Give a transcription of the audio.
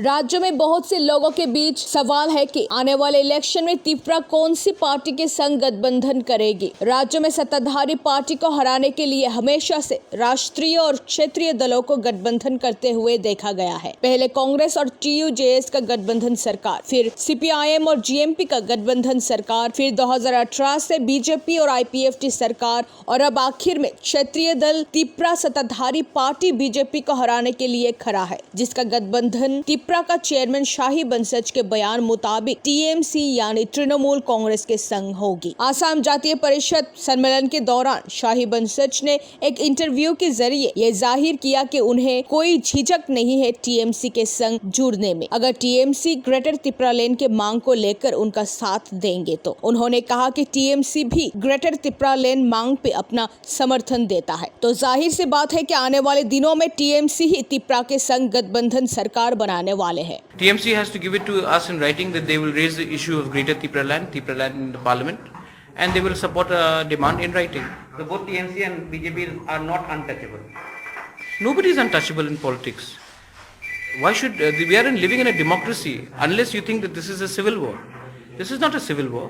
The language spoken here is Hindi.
राज्य में बहुत से लोगों के बीच सवाल है कि आने वाले इलेक्शन में त्रिपुरा कौन सी पार्टी के संग गठबंधन करेगी। राज्य में सत्ताधारी पार्टी को हराने के लिए हमेशा से राष्ट्रीय और क्षेत्रीय दलों को गठबंधन करते हुए देखा गया है। पहले कांग्रेस और TUJS का गठबंधन सरकार, फिर CPIM और GMP का गठबंधन सरकार, फिर 2018 से BJP और IPFT सरकार और अब आखिर में क्षेत्रीय दल त्रिपुरा सत्ताधारी पार्टी BJP को हराने के लिए खड़ा है, जिसका गठबंधन त्रिपुरा का चेयरमैन शाही बंसज के बयान मुताबिक TMC यानी तृणमूल कांग्रेस के संग होगी। आसाम जातीय परिषद सम्मेलन के दौरान शाही बंसज ने एक इंटरव्यू के जरिए ये जाहिर किया कि उन्हें कोई झिझक नहीं है TMC के संग जुड़ने में, अगर TMC ग्रेटर त्रिपुरा लैंड के मांग को लेकर उनका साथ देंगे तो। उन्होंने कहा कि TMC भी ग्रेटर त्रिपुरा लैंड मांग पे अपना समर्थन देता है, तो जाहिर सी बात है कि आने वाले दिनों में TMC ही त्रिपुरा के संग गठबंधन सरकार बनाने वाले हैं। TMC has to give it to us in writing that they will raise the issue of Greater Tripura land in the parliament, and they will support a demand in writing. So both TMC and BJP are not untouchable. Nobody is untouchable in politics. Why should we are living in a democracy? Unless you think that this is a civil war, this is not a civil war.